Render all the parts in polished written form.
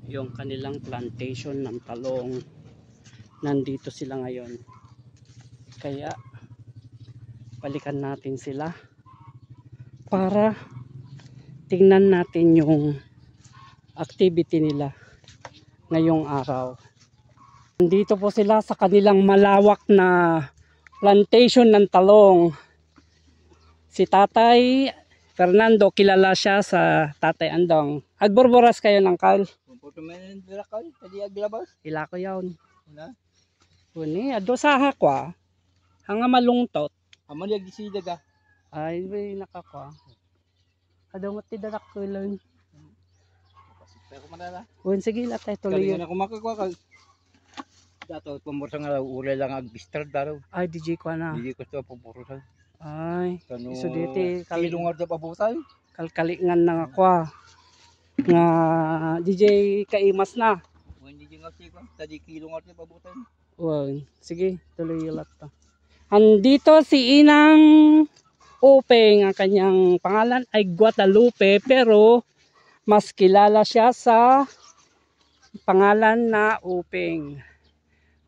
yung kanilang plantation ng talong. Nandito sila ngayon. Kaya balikan natin sila para tingnan natin yung activity nila ngayong araw. Nandito po sila sa kanilang malawak na plantation ng talong. Si Tatay Fernando, kilala siya sa Tatay Andong. Agborboras kayo ng kal? Ila ko yun. Kuni, adosaha kwa. Hanga malungtot. Aman yung gisida ka. Ay, may nakakwa. Adaw mo tidadak ko lang. Pero kumadala. Uwan, sige lang tayo tuloy. Kali nga na kumakakwa ka. Dato, pamursa nga ulay lang agbistard daraw. Ay, DJ ko na. Hindi ko ito pamursa. Ay, Kano, iso dito. kilungar na pabutay. Kalkalingan na ako. Nga DJ kaimas na. Hindi nga siya. Tadi kilungar na pabutay. Uwan, sige, tuloy ulat to. Andito si Inang Upeng, ang kanyang pangalan ay Guadalupe, pero mas kilala siya sa pangalan na Upeng.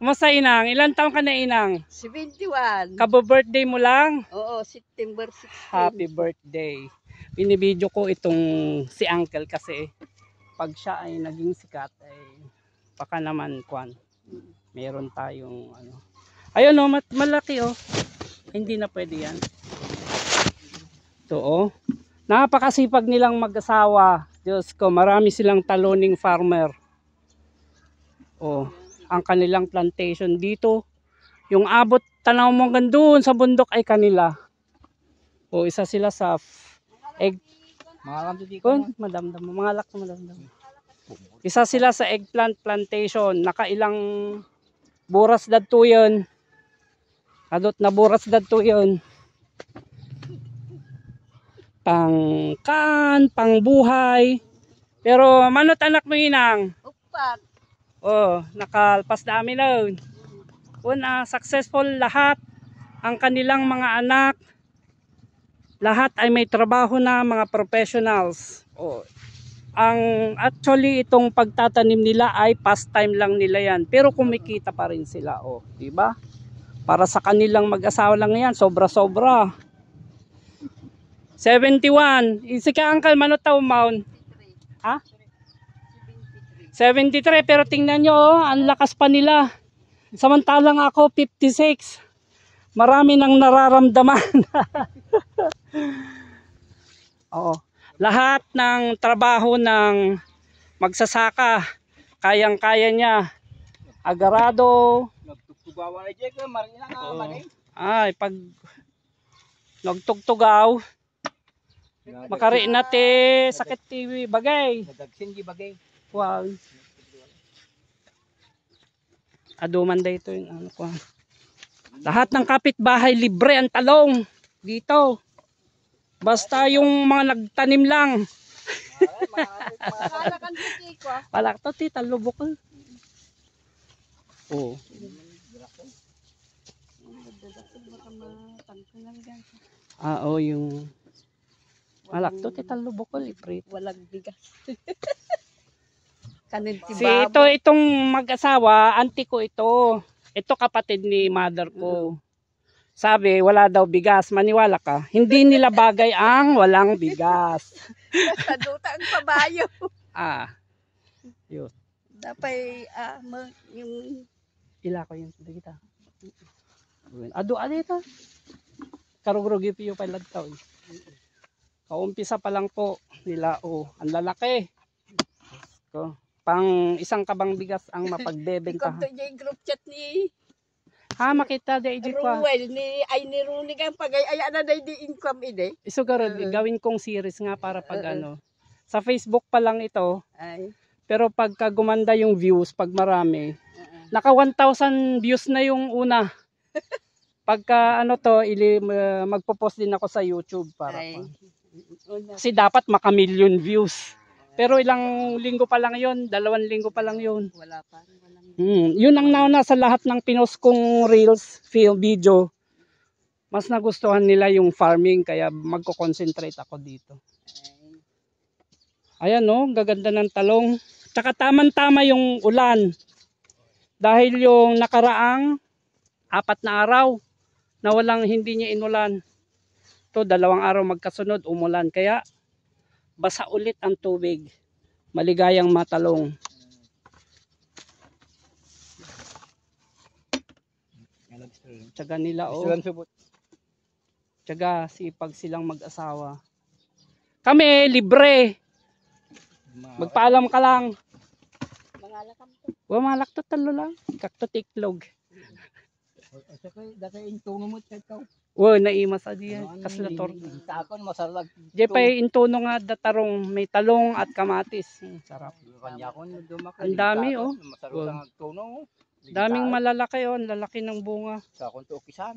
Kumusta Inang? Ilan taon ka na Inang? 71. Kabo-birthday mo lang? Oo, September 16. Happy birthday. Binibidyo ko itong si Uncle kasi pag siya ay naging sikat ay baka naman kwan. Meron tayong ano. Ayun oh, malaki oh. Hindi na pwede yan. Ito oh. Napakasipag nilang mag-asawa. Diyos ko, marami silang taloning farmer. Oh, ang kanilang plantation dito. Yung abot tanaw mo hanggang doon sa bundok ay kanila. Oh, isa sila sa egg. Mga kanto di ko. Madamdam, mga lak na madamdam. Isa sila sa eggplant plantation. Nakailang buras dadto yun. Adot na buras dadto yun. Pang buhay. Pero manot anak mo Inang. Upat. Oh, nakalpas dami na. Una, successful lahat. Ang kanilang mga anak. Lahat ay may trabaho na, mga professionals. Oh, actually itong pagtatanim nila ay pastime lang nila yan. Pero kumikita pa rin sila, oh, 'di ba? Para sa kanilang mag-asawa lang yan, sobra-sobra. 71. Isi ka Uncle Manotaw Maun. Ha? 73, pero tingnan nyo, oh, ang lakas pa nila. Samantalang ako 56. Marami nang nararamdaman. Oo. Lahat ng trabaho ng magsasaka, kayang-kaya niya. Agarado. Nagtugtugawa na dyan ka. Marina nga man eh. Ay, pag nagtugtugaw, makariin natin sakit TV bagay. Nadagsin di bagay. Wow. Aduman da ito yung ano ko. Lahat ng kapitbahay libre ang talong dito. Basta yung mga nagtanim lang. Wala ka to tita, lubok ko. Oo. Oo, yung wala to tita, lubok ko libre. Walang bigas. Kanin Si itong mag-asawa, auntie ko ito. Ito kapatid ni mother ko. Sabi, wala daw bigas. Maniwala ka. Hindi nila bagay ang walang bigas. Sa duta ang pabayo. Ah. Yun. Dapat yung Ila ko yun. Hindi kita. Ado ito. Karugrogi piyo pa lagtaw. Kaumpisa pa lang po nila. Oh, ang lalaki. So, pang isang kabang bigas ang mapagbebenta. ikaw to yung group chat ni Ha, makita da iji kwa. Ruel ni Rooney kang pag-ayaya na di income ide. Iso garod, gawin kong series nga para pag ano. Sa Facebook pa lang ito. Ay. Pero pagka gumanda yung views, pag marami, naka 1,000 views na yung una. Pagka ano to, magpo-post din ako sa YouTube para pa. Kasi dapat maka-million views. Pero ilang linggo pa lang yun, 2 linggo pa lang yun. Wala pa. Yun ang nauna sa lahat ng pinost kong reels, video. Mas nagustuhan nila yung farming, kaya magko-concentrate ako dito. Ayan no, gaganda ng talong. Tsaka tamang-tama yung ulan. Dahil yung nakaraang 4 na araw na walang hindi niya inulan. To 2 araw magkasunod umulan. Kaya basa ulit ang tubig. Maligayang matalong. Tsaga nila Tsaga sipag silang mag-asawa. Kami libre. Magpaalam ka lang. Mangalakam to. Malaktot talo lang. Kakto tiklog. Dati intuno mo ikaw. Naima sa diyan. Kaslator. Takon masalag. Di pa intuno nga datarong. May talong at kamatis. Sarap. Kanya ko Ang dami Masarap ang tuno. Daming malalaki lalaki ng bunga. Sa akong tukisan.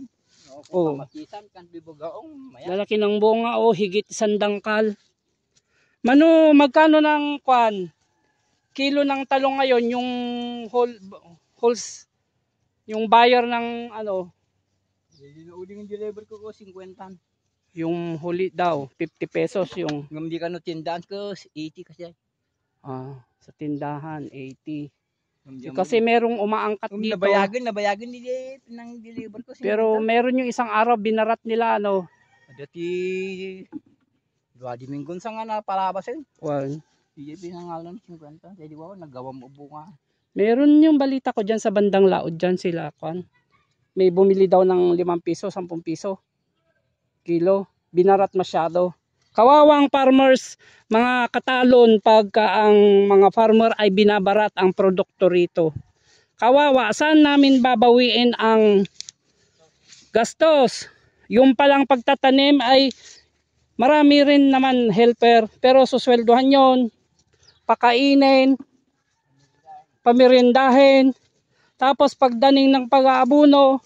Oh. Kamatisan kan bibugaong. Maya. Lalaki ng bunga higit 100 dangkal. Mano, magkano ng kilo ng talong ngayon yung wholes yung buyer ng Uling deliver ko 50. yung huli daw 50 pesos yung Ngam di ka no tindahan ko 80 kasi. sa tindahan 80. Kasi merong umaangkat dito. Nabayagan ni nang deliver ko. Pero meron yung isang araw binarat nila Dati dua diminggon sa nga na palabasin. Iya pinangalan 50. Jadi nagawa mo bunga. Meron yung balita ko diyan sa bandang Laod diyan sila may bumili daw ng 5 piso, 10 piso kilo. Binarat masyado. Kawawang farmers, mga katalon pagka ang mga farmer ay binabarat ang produkto rito. Kawawa, saan namin babawiin ang gastos? Yung palang pagtatanim ay marami rin naman helper, pero susweldohan yon, pakainin, pamirindahin, tapos pagdaning ng pag-aabuno,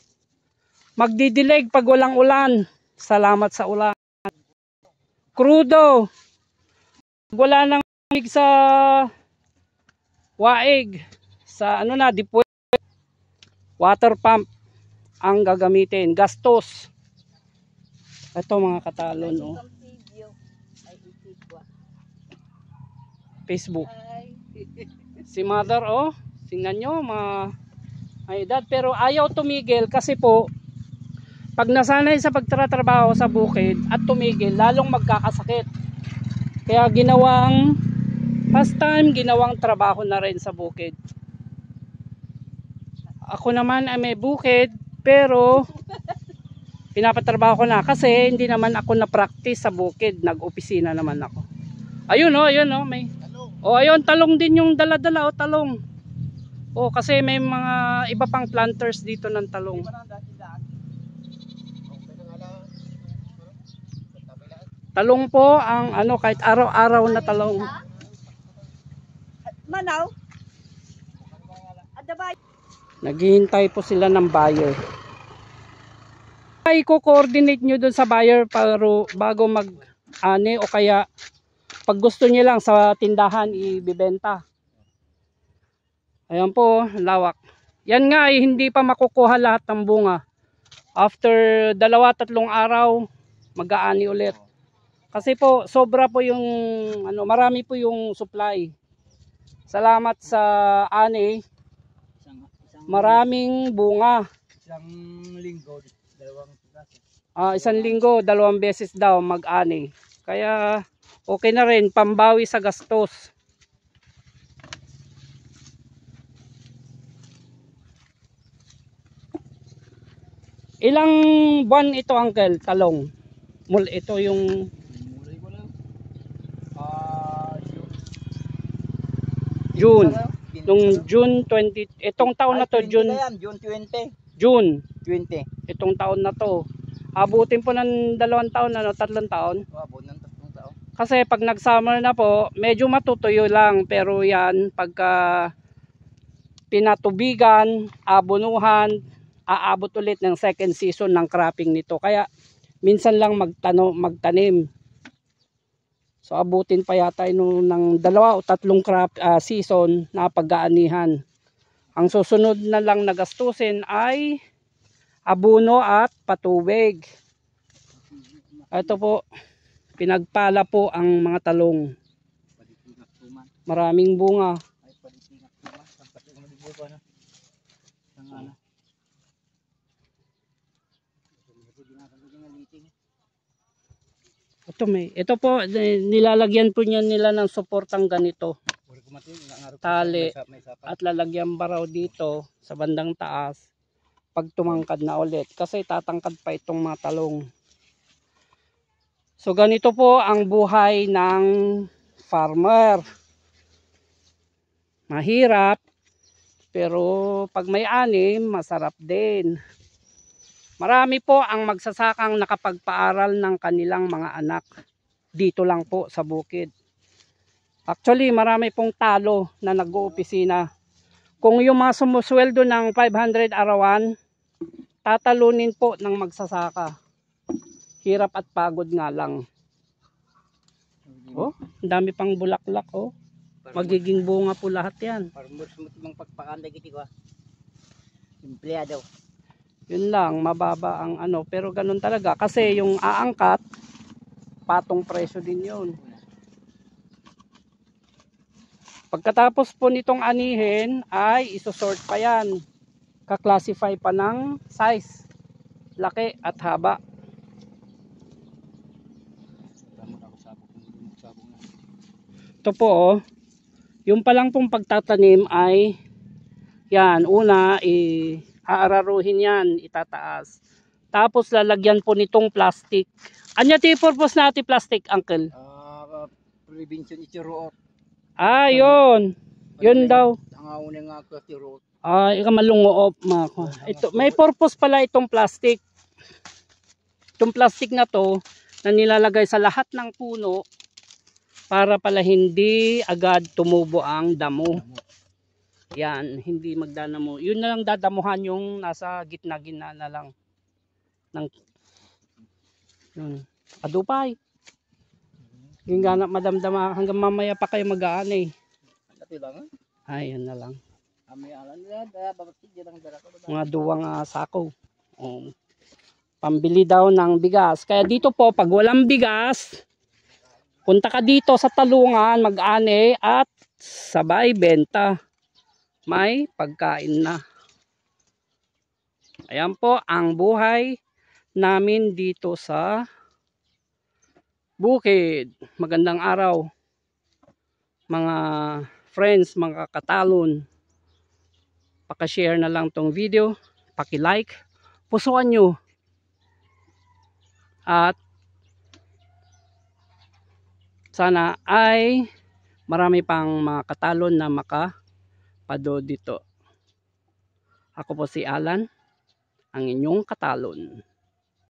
magdidilig pag walang ulan. Salamat sa ulan. Krudo. Wala nang lig sa waig. Sa dipuet, water pump ang gagamitin. Gastos. Ito mga katalon. Facebook. Si mother tingnan nyo may edad pero ayaw tumigil kasi po pag nasanay sa pagtatrabaho sa bukid at tumigil lalong magkakasakit. Kaya ginawang pastime, ginawang trabaho na rin sa bukid. Ako naman ay may bukid pero pinapatrabaho ko na kasi hindi naman ako na-practice sa bukid, nag-opisina naman ako. Ayun may. Ayun talong din yung dala-dala talong. Kasi may mga iba pang planters dito ng talong. Talong po ang kahit araw-araw na talong. Manaw. Adabay. Naghihintay po sila ng buyer. Ay ko-coordinate nyo dun sa buyer bago mag-ani o kaya pag gusto niyo lang sa tindahan ibibenta. Ayan po, lawak. Yan nga ay hindi pa makukuha lahat ng bunga. After 2-3 araw, mag-aani ulit. Kasi po, sobra po yung, marami po yung supply. Salamat sa ani. Maraming bunga. Isang linggo, 1 linggo, 2 beses daw mag-ani. Kaya, okay na rin, pambawi sa gastos. Ilang buwan ito, uncle, talong? Ito yung June. Nung June 20, itong taon na to, June 20. June. 20. Itong taon na to. Abutin po ng 2 taon, 3 taon. Abot ng 3 taon. Kasi pag nag-summer na po, medyo matutuyo lang. Pero yan, pagka pinatubigan, abunuhan, aabot ulit ng second season ng cropping nito. Kaya minsan lang magtanim. So abutin pa yata ng 2 o 3 crop season na pag-aanihan. Ang susunod na lang na gastusin ay abuno at patubig. Ito po, pinagpala po ang mga talong. Maraming bunga. Ano. Ito po, nilalagyan po niya nila ng suportang ganito. Tali at lalagyan ba raw dito sa bandang taas pag tumangkad na ulit kasi tatangkad pa itong mga talong. So ganito po ang buhay ng farmer. Mahirap pero pag may ani masarap din. Marami po ang magsasakang nakapagpaaral ng kanilang mga anak dito lang po sa bukid. Actually, marami pong talo na nag-oopisina. Kung yung mga sumusweldo ng 500 arawan, tatalunin po ng magsasaka. Hirap at pagod nga lang. Oh, ang dami pang bulaklak oh. Magiging bunga po lahat yan. Farmers mo itong pagpakanday kiti ko. Empleyado. Yun lang, mababa ang ano. Pero ganun talaga. Kasi yung aangkat, patong presyo din yun. Pagkatapos po nitong anihin, ay isusort pa yan. Kaklasify pa ng size, laki at haba. Ito po, oh, yung palang pong pagtatanim ay, yan, una, aararuhin yan, itataas. Tapos lalagyan po nitong plastic. Anya ti purpose natin plastic, uncle? Prevention itiruot. Ah, yun. Yun daw. Ang auna nga ko itiruot. Ah, ikamalungoop. Ito, may purpose pala itong plastic. Itong plastic na to, na nilalagay sa lahat ng puno, para pala hindi agad tumubo ang damo. Yan, hindi magdadamo. Yun na lang dadamuhan yung nasa gitna-gitna na lang. Yun. Adupay. Yung ganap madamdama hanggang mamaya pa kayo mag-aanay. Dati lang. Ay, yan na lang. Kami alam nila, babati dyan ang dara ko. Mga duwang sako. Oh. Pambili daw ng bigas. Kaya dito po, pag walang bigas, punta ka dito sa talungan, mag-ani at sabay benta. May pagkain na. Ayan po ang buhay namin dito sa bukid. Magandang araw mga friends, mga katalon. Paka-share na lang tong video, paki-like, pusuan nyo. At sana ay marami pang mga katalon na makapado dito. Ako po si Alan, ang inyong katalon.